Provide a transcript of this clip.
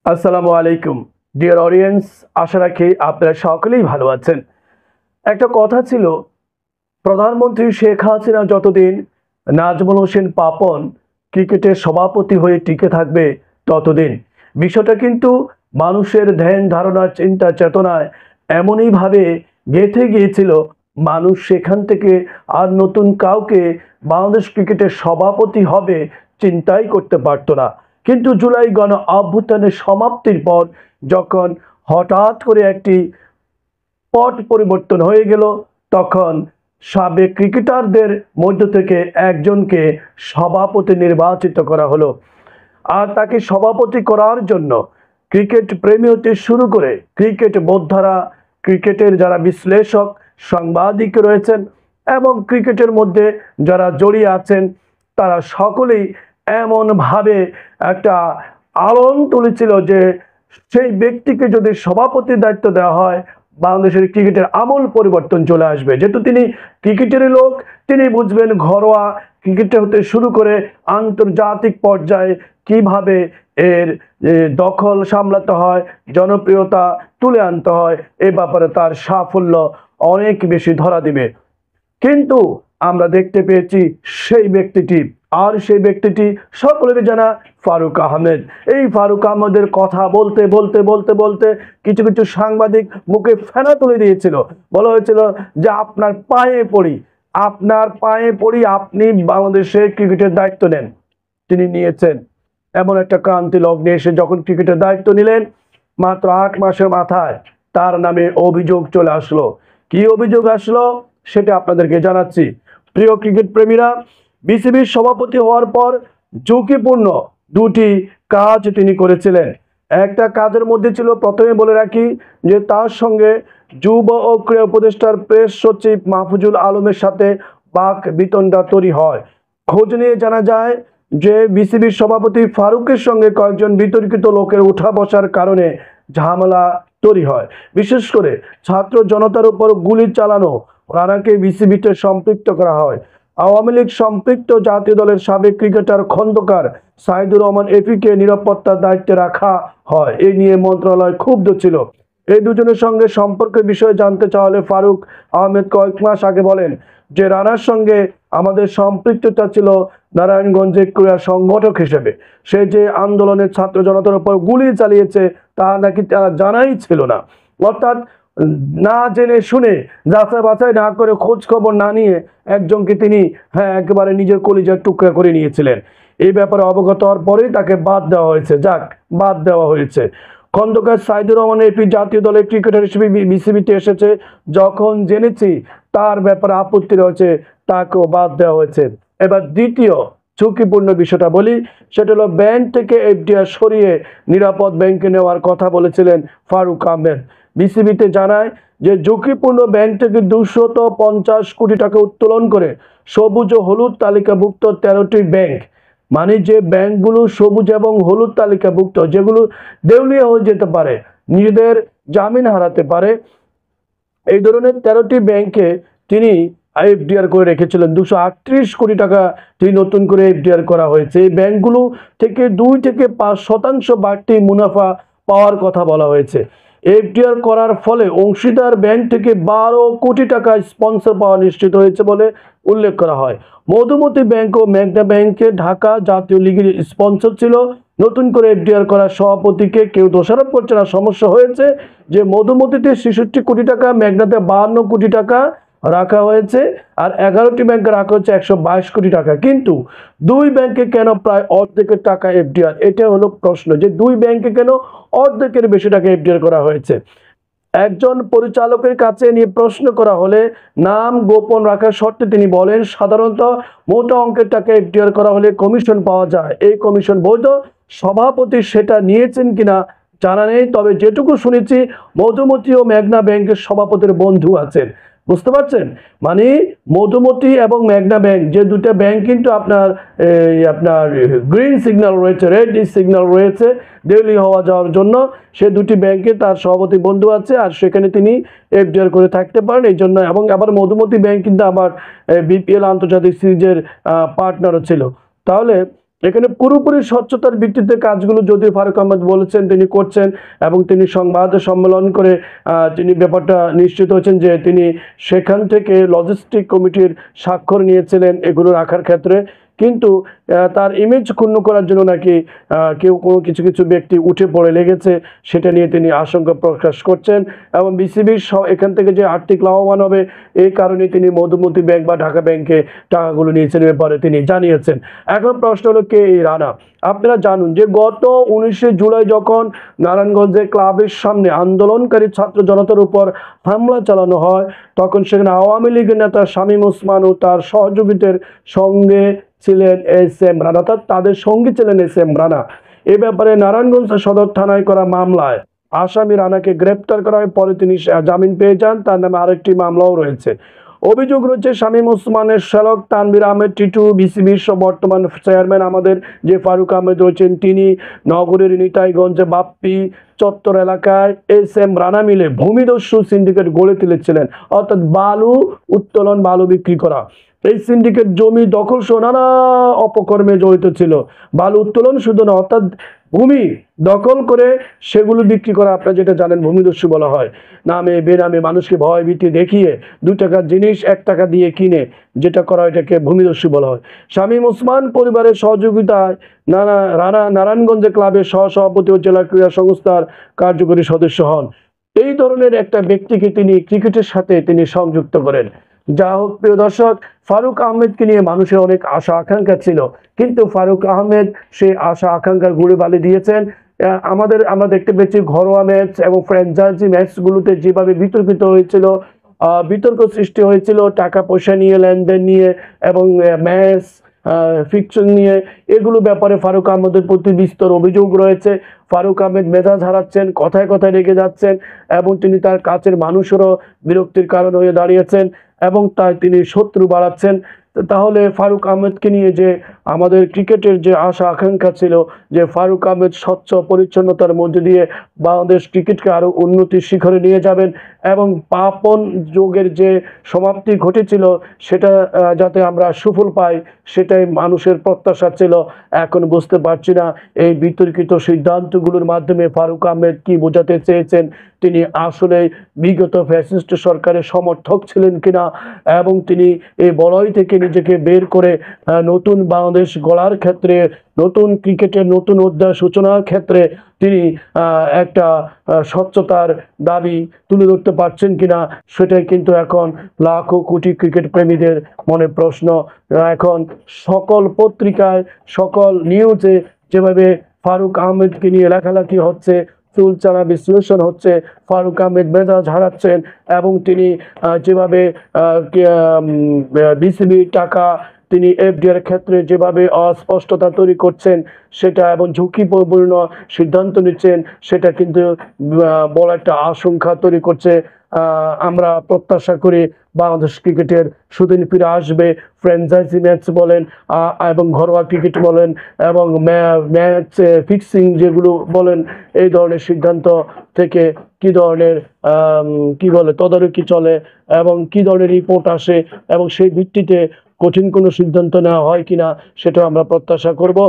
আসসালামু আলাইকুম dear audience, আশা রাখি আপনারা সকলেই ভালো আছেন। একটা কথা ছিল, প্রধানমন্ত্রী শেখ হাসিনা যতদিন নাজমুল হোসেন পাপন ক্রিকেটের সভাপতি হয়ে টিকে থাকবে ততদিন। বিষয়টা কিন্তু মানুষের ধ্যান ধারণা চিন্তা চেতনায় এমনইভাবে গেঁথে গিয়েছিল, মানুষ সেখান থেকে আর নতুন কাউকে বাংলাদেশ ক্রিকেটের সভাপতি হবে চিন্তাই করতে পারতো না। কিন্তু জুলাই গণ অভ্যুত্থানের সমাপ্তির পর যখন হঠাৎ করে একটি পট পরিবর্তন হয়ে গেল, তখন সাবেক ক্রিকেটারদের মধ্য থেকে একজনকে সভাপতি নির্বাচিত করা হলো। আর তাকে সভাপতি করার জন্য ক্রিকেট প্রেমী হতে শুরু করে ক্রিকেট বোদ্ধারা, ক্রিকেটের যারা বিশ্লেষক সাংবাদিক রয়েছেন এবং ক্রিকেটের মধ্যে যারা জড়িয়ে আছেন, তারা সকলেই এমনভাবে একটা আলোড়ন তুলেছিল যে সেই ব্যক্তিকে যদি সভাপতির দায়িত্ব দেওয়া হয়, বাংলাদেশের ক্রিকেটের আমূল পরিবর্তন চলে আসবে। যেহেতু তিনি ক্রিকেটেরই লোক, তিনি বুঝবেন ঘরোয়া ক্রিকেটে হতে শুরু করে আন্তর্জাতিক পর্যায়ে কিভাবে এর দখল সামলাতে হয়, জনপ্রিয়তা তুলে আনতে হয়, এ ব্যাপারে তার সাফল্য অনেক বেশি ধরা দিবে। কিন্তু আমরা দেখতে পেয়েছি সেই ব্যক্তিটি, আর সেই ব্যক্তিটি সকলের জানা ফারুক আহমেদ। এই ফারুক আহমেদের কথা বলতে বলতে বলতে বলতে কিছু কিছু সাংবাদিক মুখে ফেনা তুলে দিয়েছিল। বলা হয়েছিল যে আপনার পায়ে পড়ি, আপনার পায়ে পড়ি, আপনি বাংলাদেশের ক্রিকেটের দায়িত্ব নেন। তিনি নিয়েছেন। এমন একটা ক্রান্তি লগ্নে এসে যখন ক্রিকেটের দায়িত্ব নিলেন, মাত্র 8 মাসের মাথায় তার নামে অভিযোগ চলে আসলো। কি অভিযোগ আসলো সেটা আপনাদেরকে জানাচ্ছি। প্রিয় ক্রিকেট প্রেমীরা, বিসিবির সভাপতি হওয়ার পর ঝুঁকিপূর্ণ দুটি কাজ তিনি করেছিলেন। একটা কাজের মধ্যে ছিল, প্রথমে বলে রাখি যে তার সঙ্গে যুব ও ক্রীড়া উপদেষ্টার প্রেস সচিব মাহফুজুল আলমের সাথে বাক বিতণ্ডা তৈরি হয়। খোঁজ নিয়ে জানা যায় যে বিসিবির সভাপতি ফারুকের সঙ্গে কয়েকজন বিতর্কিত লোকের উঠা বসার কারণে ঝামেলা তৈরি হয়। বিশেষ করে ছাত্র জনতার উপর গুলি চালানো, রানাকে বিসিবিতে সম্পৃক্ত করা হয়। আওয়ামী লীগ সম্পৃক্ত জাতীয় দলের সাবেক ক্রিকেটার খন্দকার সাইদুর রহমান এপিকে নিরাপত্তার দায়িত্বে রাখা হয়। এই নিয়ে মন্ত্রণালয় ক্ষুব্ধ ছিল। এই দুজনের সঙ্গে সম্পর্কের বিষয়ে জানতে চাওয়া হলে ফারুক আহমেদ কয়েক মাস আগে বলেন যে রানার সঙ্গে আমাদের সম্পৃক্ততা ছিল নারায়ণগঞ্জে ক্রীড়া সংগঠক হিসেবে। সে যে আন্দোলনের ছাত্র জনতার উপর গুলি চালিয়েছে তা নাকি তারা জানাই ছিল না। অর্থাৎ না জেনে শুনে, যাচাই বাছাই না করে, খোঁজ খবর না নিয়ে একজনকে তিনি একেবারে নিজের কলিজার টুকরা করে নিয়েছিলেন। এই ব্যাপারে অবগত হওয়ার পরেই তাকে বাদ দেওয়া হয়েছে। বাদ দেওয়া হয়েছে। খন্দকার সাইদুর রহমান এপি জাতীয় দলের ক্রিকেটার হিসেবে বিসিবিতে এসেছে, যখন জেনেছি তার ব্যাপারে আপত্তি রয়েছে, তাকেও বাদ দেওয়া হয়েছে। এবার দ্বিতীয় ঝুঁকিপূর্ণ বিষয়টা বলি, সেটা হলো ব্যাংক থেকে এফডিআর সরিয়ে নিরাপদ ব্যাংকে নেওয়ার কথা বলেছিলেন ফারুক আহমেদ। বিসিবিতে জানায় যে ঝুঁকিপূর্ণ ব্যাংক থেকে 250 কোটি টাকা উত্তোলন করে সবুজ ও হলুদ তালিকাভুক্ত 13টি ব্যাংক, মানে যে ব্যাংকগুলো সবুজ এবং হলুদ তালিকাভুক্ত, যেগুলো দেউলিয়া হয়ে যেতে পারে, নিজেদের জামিন হারাতে পারে, এই ধরনের 13টি ব্যাংকে তিনি এফডিআর করে রেখেছিলেন। 238 কোটি টাকা তিনি নতুন করে এফডিআর করা হয়েছে। এই ব্যাংকগুলো থেকে 2 থেকে 5% বাড়তি মুনাফা পাওয়ার কথা বলা হয়েছে। এফডিআর করার ফলে অংশীদার ব্যাংক থেকে 12 কোটি টাকা স্পন্সর পাওয়া নিশ্চিত হয়েছে বলে উল্লেখ করা হয়। মধুমতি ব্যাংক ও মেঘনা ব্যাংকে ঢাকা জাতীয় লীগের স্পন্সর ছিল। নতুন করে এফডিআর করা সভাপতিকে কেউ দোষারোপ করছে না। সমস্যা হয়েছে যে মধুমতিতে 66 কোটি টাকা, মেঘনাতে 52 কোটি টাকা রাখা হয়েছে, আর 11টি ব্যাংকে রাখা হচ্ছে 122 কোটি টাকা। কিন্তু 2 ব্যাংকে কেন প্রায় অর্ধেকের টাকা এফডিআর? এটা হলো প্রশ্ন, যে 2 ব্যাংকে কেন অর্ধেকের বেশি টাকা এফডিআর করা হয়েছে। একজন পরিচালকের কাছে নিয়ে প্রশ্ন করা হলে নাম গোপন রাখার শর্তে তিনি বলেন, সাধারণত মোটা অঙ্কের টাকা এফডিআর করা হলে কমিশন পাওয়া যায়। এই কমিশন বৈধ? সভাপতি সেটা নিয়েছেন কিনা জানা নেই, তবে যেটুকু শুনেছি মধুমতি ও মেঘনা ব্যাংকের সভাপতির বন্ধু আছেন। বুঝতে পারছেন? মানে মধুমতি এবং মেঘনা ব্যাংক, যে দুটো ব্যাংক কিন্তু আপনার গ্রিন সিগন্যাল রয়েছে, রেড সিগন্যাল রয়েছে দেউলি হওয়া যাওয়ার জন্য, সে দুটি ব্যাংকে তার সভাপতি বন্ধু আছে, আর সেখানে তিনি এফডিআর করে থাকতে পারেন। এই জন্য, এবং আবার মধুমতি ব্যাংক কিন্তু আবার বিপিএল আন্তর্জাতিক সিরিজের পার্টনারও ছিল। তাহলে এখানে পুরোপুরি স্বচ্ছতার ভিত্তিতে কাজগুলো যদিও ফারুক আহমেদ বলেছেন তিনি করছেন, এবং তিনি সংবাদ সম্মেলন করে তিনি ব্যাপারটা নিশ্চিত হয়েছেন যে তিনি সেখান থেকে লজিস্টিক কমিটির স্বাক্ষর নিয়েছিলেন এগুলো রাখার ক্ষেত্রে। কিন্তু তার ইমেজ ক্ষুণ্ণ করার জন্য নাকি কেউ কোনো কিছু কিছু ব্যক্তি উঠে পড়ে লেগেছে, সেটা নিয়ে তিনি আশঙ্কা প্রকাশ করছেন। এবং বিসিবির এখান থেকে যে আর্থিক লাভবান হবে এই কারণে তিনি মধুমতি ব্যাংক বা ঢাকা ব্যাংকে টাকাগুলো নিয়েছেন ব্যাপারে তিনি জানিয়েছেন। এখন প্রশ্ন হলো কে এই রানা। আপনারা জানুন যে গত 19শে জুলাই যখন নারায়ণগঞ্জে ক্লাবের সামনে আন্দোলনকারী ছাত্র জনতার উপর হামলা চালানো হয়, তখন সেখানে আওয়ামী লীগের নেতা শামীম ওসমান ও তার সহযোগীদের সঙ্গে ছিলেন এস এম রানা, অর্থাৎ তাদের সঙ্গী ছিলেন এস এম রানা। এ ব্যাপারে নারায়ণগঞ্জ সদর থানায় করা মামলায় আসামি রানাকে গ্রেপ্তার করা হয়, পরে তিনি জামিন পেয়ে যান। তার নামে আরেকটি মামলাও রয়েছে। অভিযোগ রয়েছে শামীম ওসমানের শ্যালক তানভীর আহমেদ টিটু, বিসিবির বর্তমান চেয়ারম্যান আমাদের যে ফারুক আহমেদ রয়েছেন, তিনি নগরের নিতাইগঞ্জে বাপ্পি চত্বর এলাকায় এস এম রানা মিলে ভূমিদস্যু সিন্ডিকেট গড়ে তুলেছিলেন, অর্থাৎ বালু উত্তোলন, বালু বিক্রি করা। এই সিন্ডিকেট জমি দখল সহ নানা অপকর্মে জড়িত ছিল। বালু উত্তোলন শুধু না, অর্থাৎ ভূমি দখল করে সেগুলো বিক্রি করা, আপনারা যেটা জানেন ভূমিদস্যু বলা হয়। নামে বেনামে মানুষকে ভয় ভীতি দেখিয়ে 2 টাকার জিনিস 1 টাকা দিয়ে কিনে যেটা করা হয় এটাকে ভূমিদস্যু বলা হয়। শামীম ওসমান পরিবারের সহযোগিতায় রানা নারায়ণগঞ্জে ক্লাবের সহসভাপতি ও জেলা ক্রীড়া সংস্থার কার্যকরী সদস্য হন। এই ধরনের একটা ব্যক্তিকে তিনি ক্রিকেটের সাথে তিনি সংযুক্ত করেন। যা হোক প্রিয় দর্শক, ফারুক আহমেদকে নিয়ে মানুষের অনেক আশা আকাঙ্ক্ষা ছিল, কিন্তু ফারুক আহমেদ সেই আশা আকাঙ্ক্ষার গুঁড়ে বালি দিয়েছেন। আমরা দেখতে পেয়েছি ঘরোয়া ম্যাচ এবং ফ্র্যাঞ্চাইজি ম্যাচগুলোতে যেভাবে বিতর্কিত হয়েছিল, বিতর্ক সৃষ্টি হয়েছিল টাকা পয়সা নিয়ে, লেনদেন নিয়ে এবং ম্যাচ ফিকশন নিয়ে, এগুলো ব্যাপারে ফারুক আহমেদের প্রতি বিস্তর অভিযোগ রয়েছে। ফারুক আহমেদ মেজাজ হারাচ্ছেন, কথায় কথায় রেগে যাচ্ছেন, এবং তিনি তার কাছের মানুষেরও বিরক্তির কারণ হয়ে দাঁড়িয়েছেন, এবং তাই তিনি শত্রু বাড়াচ্ছেন। তাহলে ফারুক আহমেদকে নিয়ে যে আমাদের ক্রিকেটের যে আশা আকাঙ্ক্ষা ছিল যে ফারুক আহমেদ স্বচ্ছ পরিচ্ছন্নতার মধ্যে দিয়ে বাংলাদেশ ক্রিকেটকে আরও উন্নতির শিখরে নিয়ে যাবেন, এবং পাপন যুগের যে সমাপ্তি ঘটেছিল সেটা যাতে আমরা সুফল পাই, সেটাই মানুষের প্রত্যাশা ছিল। এখন বুঝতে পারছি না এই বিতর্কিত সিদ্ধান্তগুলোর মাধ্যমে ফারুক আহমেদ কি বোঝাতে চেয়েছেন, তিনি আসলে বিগত ফ্যাসিস্ট সরকারের সমর্থক ছিলেন কিনা, এবং তিনি এই বলয় থেকে নিজেকে বের করে নতুন বাংলাদেশ গড়ার ক্ষেত্রে, নতুন ক্রিকেটের নতুন অধ্যায় সূচনার ক্ষেত্রে তিনি একটা স্বচ্ছতার দাবি তুলে ধরতে পারছেন কিনা, সেটাই কিন্তু এখন লাখো কোটি ক্রিকেট প্রেমীদের মনে প্রশ্ন। এখন সকল পত্রিকায়, সকল নিউজে যেভাবে ফারুক আহমেদকে নিয়ে লেখালেখি হচ্ছে, চুলচানা বিশ্লেষণ হচ্ছে, ফারুক আহমেদ মেজাজ হারাচ্ছেন, এবং তিনি যেভাবে বিসিবি টাকা তিনি এফডিআর ক্ষেত্রে যেভাবে অস্পষ্টতা তৈরি করছেন সেটা, এবং ঝুঁকিপূর্ণ সিদ্ধান্ত নিচ্ছেন, সেটা কিন্তু বড় একটা আশঙ্কা তৈরি করছে। আমরা প্রত্যাশা করি বাংলাদেশ ক্রিকেটের সুদিন ফিরে আসবে। ফ্র্যাঞ্চাইজি ম্যাচ বলেন এবং ঘরোয়া ক্রিকেট বলেন এবং ম্যাচ ফিক্সিং যেগুলো বলেন, এই ধরনের সিদ্ধান্ত থেকে কি ধরনের কি বলে তদারকি চলে এবং কি ধরনের রিপোর্ট আসে, এবং সেই ভিত্তিতে কঠিন কোনো সিদ্ধান্ত নেওয়া হয় কিনা সেটাও আমরা প্রত্যাশা করব।